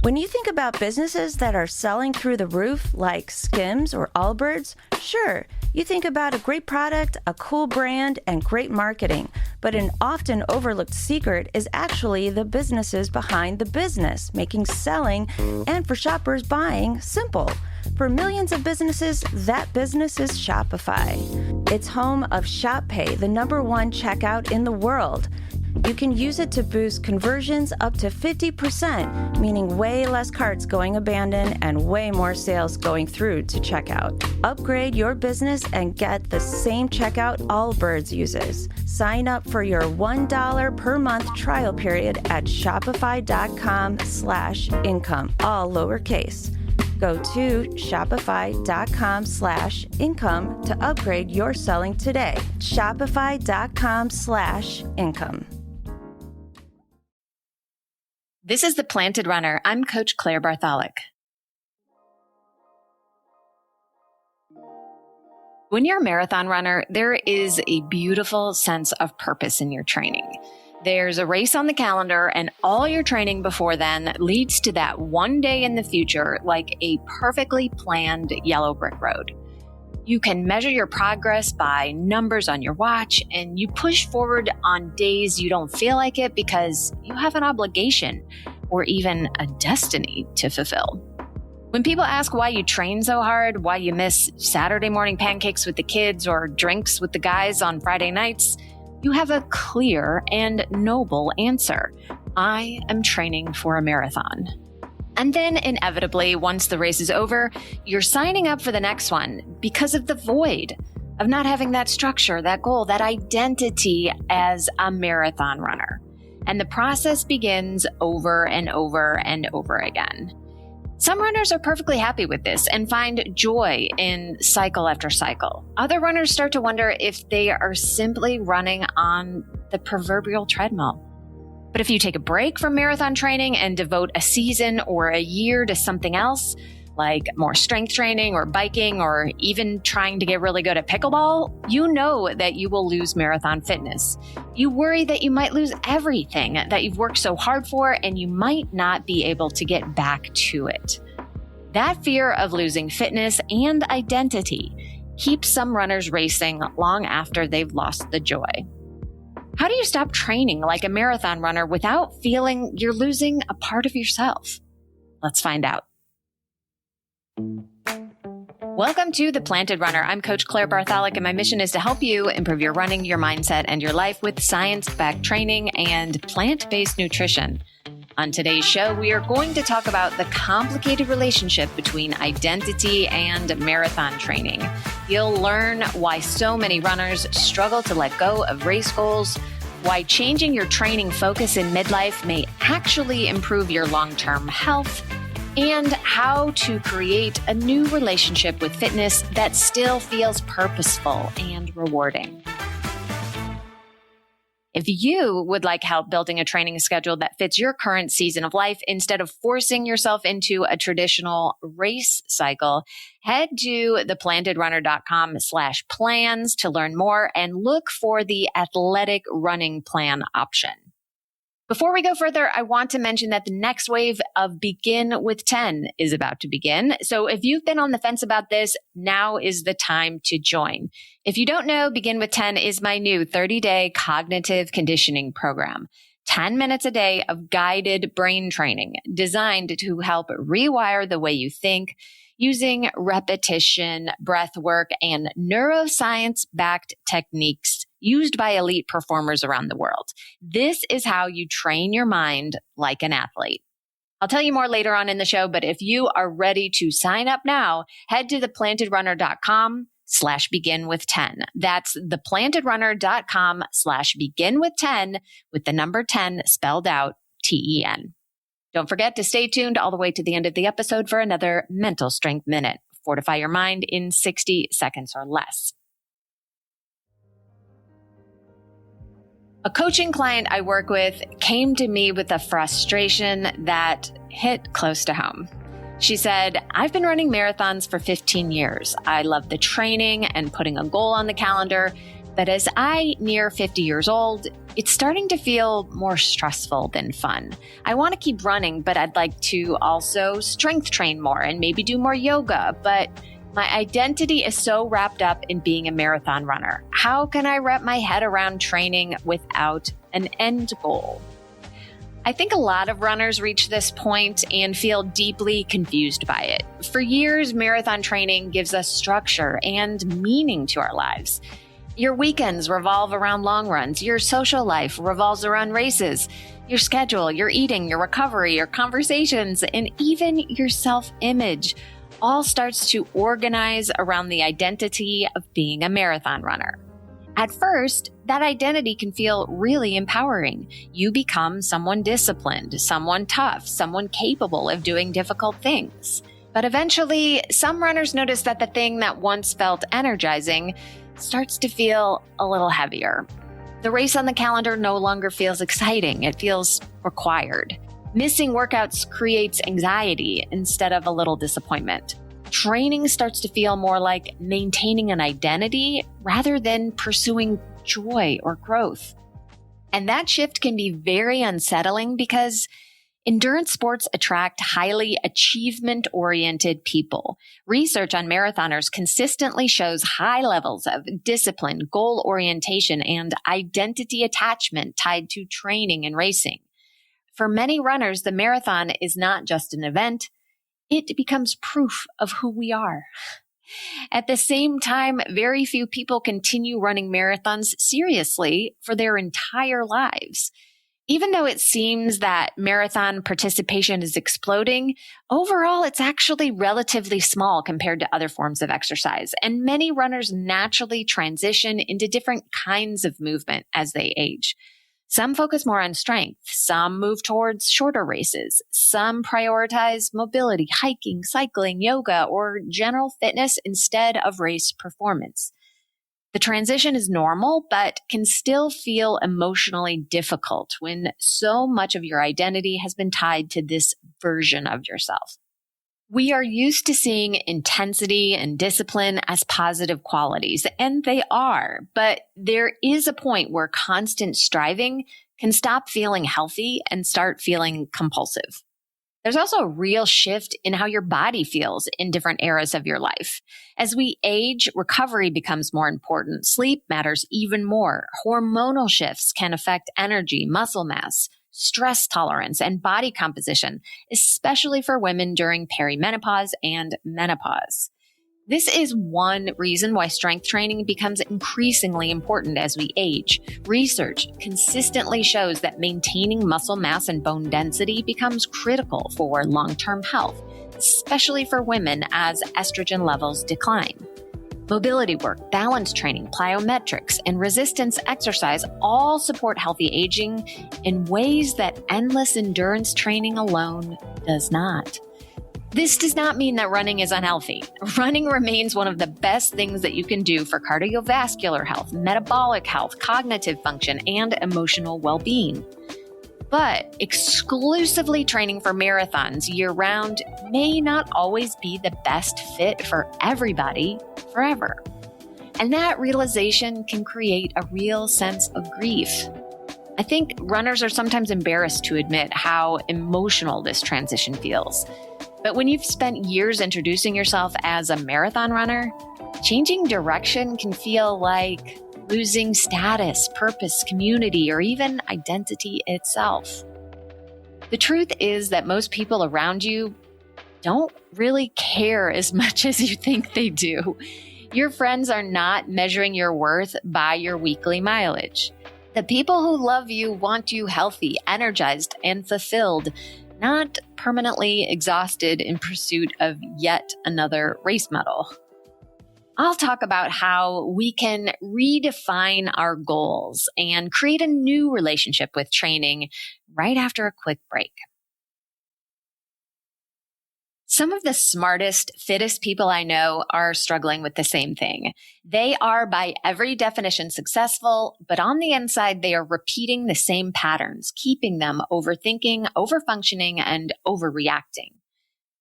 When you think about businesses that are selling through the roof, like Skims or Allbirds, sure, you think about a great product, a cool brand, and great marketing. But an often overlooked secret is actually the businesses behind the business, making selling and for shoppers buying simple. For millions of businesses, that business is Shopify. It's home of Shop Pay, the #1 checkout in the world. You can use it to boost conversions up to 50%, meaning way less carts going abandoned and way more sales going through to checkout. Upgrade your business and get the same checkout Allbirds uses. Sign up for your $1 per month trial period at shopify.com/income, all lowercase. Go to shopify.com/income to upgrade your selling today. Shopify.com/income. This is The Planted Runner. I'm Coach Claire Bartholic. When you're a marathon runner, there is a beautiful sense of purpose in your training. There's a race on the calendar, and all your training before then leads to that one day in the future, like a perfectly planned yellow brick road. You can measure your progress by numbers on your watch, and you push forward on days you don't feel like it because you have an obligation or even a destiny to fulfill. When people ask why you train so hard, why you miss Saturday morning pancakes with the kids or drinks with the guys on Friday nights, you have a clear and noble answer. I am training for a marathon. And then inevitably, once the race is over, you're signing up for the next one because of the void of not having that structure, that goal, that identity as a marathon runner. And the process begins over and over and over again. Some runners are perfectly happy with this and find joy in cycle after cycle. Other runners start to wonder if they are simply running on the proverbial treadmill. But if you take a break from marathon training and devote a season or a year to something else, like more strength training or biking or even trying to get really good at pickleball, you know that you will lose marathon fitness. You worry that you might lose everything that you've worked so hard for, and you might not be able to get back to it. That fear of losing fitness and identity keeps some runners racing long after they've lost the joy. How do you stop training like a marathon runner without feeling you're losing a part of yourself? Let's find out. Welcome to The Planted Runner. I'm Coach Claire Bartholic, and my mission is to help you improve your running, your mindset, and your life with science-backed training and plant-based nutrition. On today's show, we are going to talk about the complicated relationship between identity and marathon training. You'll learn why so many runners struggle to let go of race goals, why changing your training focus in midlife may actually improve your long-term health, and how to create a new relationship with fitness that still feels purposeful and rewarding. If you would like help building a training schedule that fits your current season of life instead of forcing yourself into a traditional race cycle, head to theplantedrunner.com/plans to learn more and look for the athletic running plan option. Before we go further, I want to mention that the next wave of Begin with 10 is about to begin. So if you've been on the fence about this, now is the time to join. If you don't know, Begin with 10 is my new 30-day cognitive conditioning program. 10 minutes a day of guided brain training designed to help rewire the way you think using repetition, breath work, and neuroscience-backed techniques used by elite performers around the world. This is how you train your mind like an athlete. I'll tell you more later on in the show, but if you are ready to sign up now, head to theplantedrunner.com/begin with 10. That's theplantedrunner.com/begin with 10 with the number 10 spelled out TEN. Don't forget to stay tuned all the way to the end of the episode for another Mental Strength Minute. Fortify your mind in 60 seconds or less. A coaching client I work with came to me with a frustration that hit close to home. She said, I've been running marathons for 15 years. I love the training and putting a goal on the calendar, But as I near 50 years old, it's starting to feel more stressful than fun. I want to keep running, but I'd like to also strength train more and maybe do more yoga. But my identity is so wrapped up in being a marathon runner. How can I wrap my head around training without an end goal? I think a lot of runners reach this point and feel deeply confused by it. For years, marathon training gives us structure and meaning to our lives. Your weekends revolve around long runs. Your social life revolves around races. Your schedule, your eating, your recovery, your conversations, and even your self-image all starts to organize around the identity of being a marathon runner. At first, that identity can feel really empowering. You become someone disciplined, someone tough, someone capable of doing difficult things. But eventually, some runners notice that the thing that once felt energizing starts to feel a little heavier. The race on the calendar no longer feels exciting. It feels required. Missing workouts creates anxiety instead of a little disappointment. Training starts to feel more like maintaining an identity rather than pursuing joy or growth. And that shift can be very unsettling because endurance sports attract highly achievement-oriented people. Research on marathoners consistently shows high levels of discipline, goal orientation, and identity attachment tied to training and racing. For many runners, the marathon is not just an event, it becomes proof of who we are. At the same time, very few people continue running marathons seriously for their entire lives. Even though it seems that marathon participation is exploding, overall, it's actually relatively small compared to other forms of exercise. And many runners naturally transition into different kinds of movement as they age. Some focus more on strength. Some move towards shorter races. Some prioritize mobility, hiking, cycling, yoga, or general fitness instead of race performance. The transition is normal, but can still feel emotionally difficult when so much of your identity has been tied to this version of yourself. We are used to seeing intensity and discipline as positive qualities, and they are, but there is a point where constant striving can stop feeling healthy and start feeling compulsive. There's also a real shift in how your body feels in different eras of your life. As we age, recovery becomes more important. Sleep matters even more. Hormonal shifts can affect energy, muscle mass, stress tolerance, and body composition, especially for women during perimenopause and menopause. This is one reason why strength training becomes increasingly important as we age. Research consistently shows that maintaining muscle mass and bone density becomes critical for long-term health, especially for women as estrogen levels decline. Mobility work, balance training, plyometrics, and resistance exercise all support healthy aging in ways that endless endurance training alone does not. This does not mean that running is unhealthy. Running remains one of the best things that you can do for cardiovascular health, metabolic health, cognitive function, and emotional well-being. But exclusively training for marathons year-round may not always be the best fit for everybody forever. And that realization can create a real sense of grief. I think runners are sometimes embarrassed to admit how emotional this transition feels. But when you've spent years introducing yourself as a marathon runner, changing direction can feel like losing status, purpose, community, or even identity itself. The truth is that most people around you don't really care as much as you think they do. Your friends are not measuring your worth by your weekly mileage. The people who love you want you healthy, energized, and fulfilled, not permanently exhausted in pursuit of yet another race medal. I'll talk about how we can redefine our goals and create a new relationship with training right after a quick break. Some of the smartest, fittest people I know are struggling with the same thing. They are by every definition successful, but on the inside, they are repeating the same patterns, keeping them overthinking, overfunctioning, and overreacting.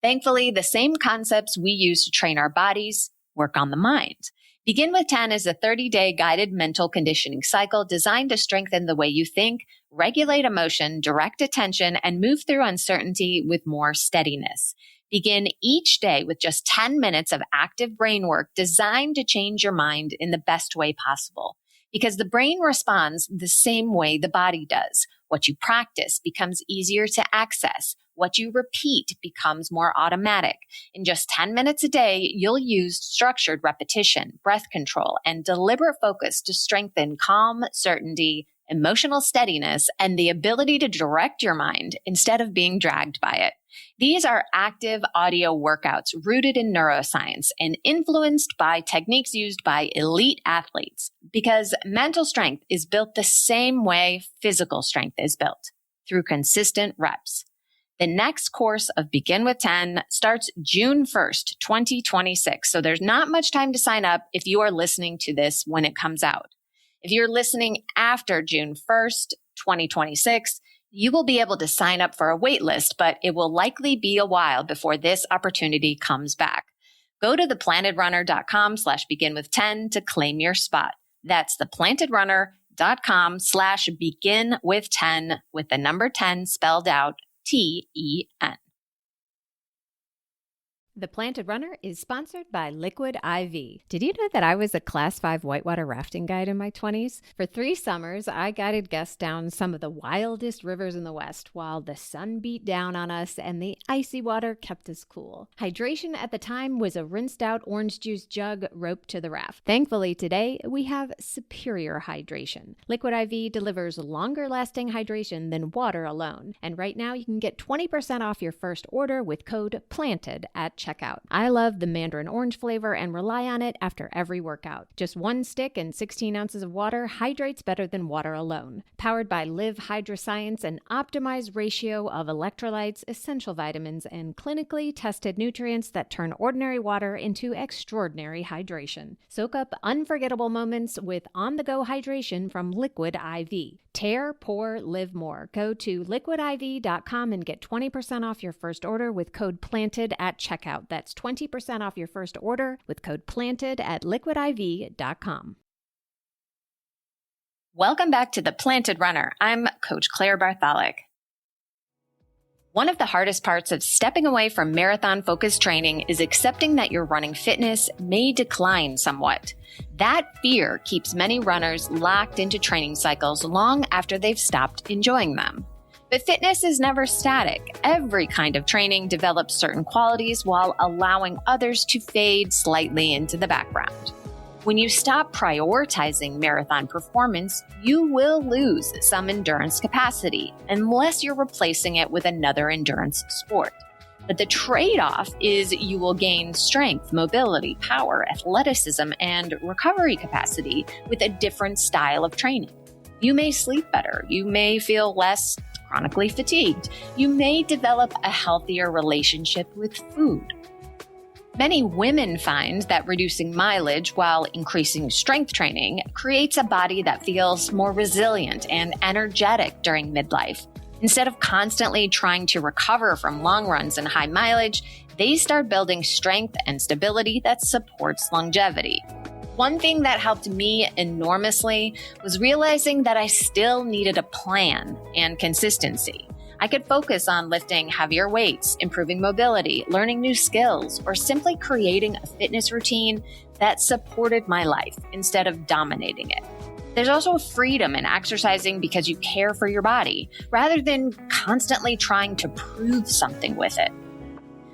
Thankfully, the same concepts we use to train our bodies work on the mind. Begin with 10 is a 30-day guided mental conditioning cycle designed to strengthen the way you think, regulate emotion, direct attention, and move through uncertainty with more steadiness. Begin each day with just 10 minutes of active brain work designed to change your mind in the best way possible. Because the brain responds the same way the body does. What you practice becomes easier to access. What you repeat becomes more automatic. In just 10 minutes a day, you'll use structured repetition, breath control, and deliberate focus to strengthen calm, certainty, emotional steadiness, and the ability to direct your mind instead of being dragged by it. These are active audio workouts rooted in neuroscience and influenced by techniques used by elite athletes, because mental strength is built the same way physical strength is built, through consistent reps. The next course of Begin with 10 starts June 1st, 2026. So there's not much time to sign up if you are listening to this when it comes out. If you're listening after June 1st, 2026, you will be able to sign up for a wait list, but it will likely be a while before this opportunity comes back. Go to theplantedrunner.com/beginwith10 to claim your spot. That's theplantedrunner.com/beginwith10 with the number 10 spelled out TEN. The Planted Runner is sponsored by Liquid IV. Did you know that I was a Class 5 whitewater rafting guide in my 20s? For 3 summers, I guided guests down some of the wildest rivers in the West while the sun beat down on us and the icy water kept us cool. Hydration at the time was a rinsed out orange juice jug roped to the raft. Thankfully, today we have superior hydration. Liquid IV delivers longer lasting hydration than water alone. And right now you can get 20% off your first order with code PLANTED at checkout. I love the mandarin orange flavor and rely on it after every workout. Just 1 stick and 16 ounces of water hydrates better than water alone. Powered by Live Hydroscience, an optimized ratio of electrolytes, essential vitamins, and clinically tested nutrients that turn ordinary water into extraordinary hydration. Soak up unforgettable moments with on-the-go hydration from Liquid IV. Tear, pour, live more. Go to liquidiv.com and get 20% off your first order with code PLANTED at checkout. That's 20% off your first order with code PLANTED at liquidiv.com. Welcome back to The Planted Runner. I'm Coach Claire Bartholic. One of the hardest parts of stepping away from marathon-focused training is accepting that your running fitness may decline somewhat. That fear keeps many runners locked into training cycles long after they've stopped enjoying them. But fitness is never static. Every kind of training develops certain qualities while allowing others to fade slightly into the background. When you stop prioritizing marathon performance, you will lose some endurance capacity unless you're replacing it with another endurance sport. But the trade-off is you will gain strength, mobility, power, athleticism, and recovery capacity with a different style of training. You may sleep better. You may feel less chronically fatigued. You may develop a healthier relationship with food. Many women find that reducing mileage while increasing strength training creates a body that feels more resilient and energetic during midlife. Instead of constantly trying to recover from long runs and high mileage, they start building strength and stability that supports longevity. One thing that helped me enormously was realizing that I still needed a plan and consistency. I could focus on lifting heavier weights, improving mobility, learning new skills, or simply creating a fitness routine that supported my life instead of dominating it. There's also a freedom in exercising because you care for your body, rather than constantly trying to prove something with it.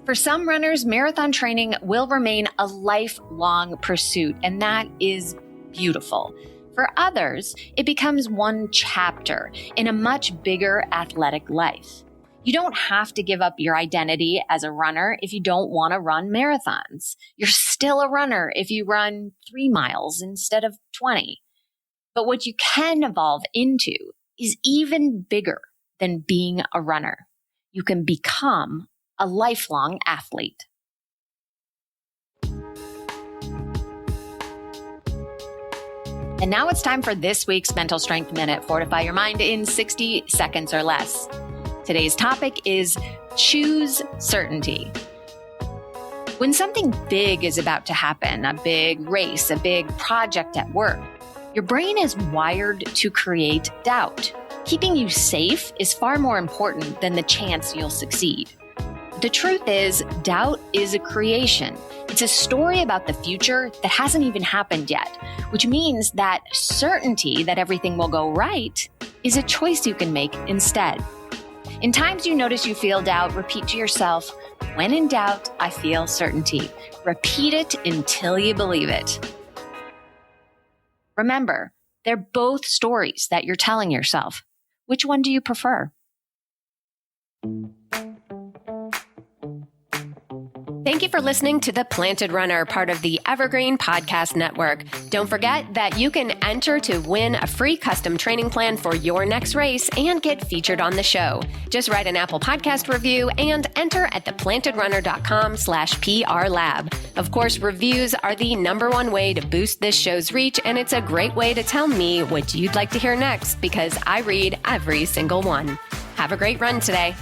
For some runners, marathon training will remain a lifelong pursuit, and that is beautiful. For others, it becomes one chapter in a much bigger athletic life. You don't have to give up your identity as a runner if you don't want to run marathons. You're still a runner if you run 3 miles instead of 20. But what you can evolve into is even bigger than being a runner. You can become a lifelong athlete. And now it's time for this week's Mental Strength Minute. Fortify your mind in 60 seconds or less. Today's topic is choose certainty. When something big is about to happen, a big race, a big project at work, your brain is wired to create doubt. Keeping you safe is far more important than the chance you'll succeed. The truth is, doubt is a creation. It's a story about the future that hasn't even happened yet, which means that certainty that everything will go right is a choice you can make instead. In times you notice you feel doubt, repeat to yourself, "When in doubt, I feel certainty." Repeat it until you believe it. Remember, they're both stories that you're telling yourself. Which one do you prefer? Thank you for listening to The Planted Runner, part of the Evergreen Podcast Network. Don't forget that you can enter to win a free custom training plan for your next race and get featured on the show. Just write an Apple Podcast review and enter at theplantedrunner.com/PRLab. Of course, reviews are the #1 way to boost this show's reach, and it's a great way to tell me what you'd like to hear next because I read every single one. Have a great run today.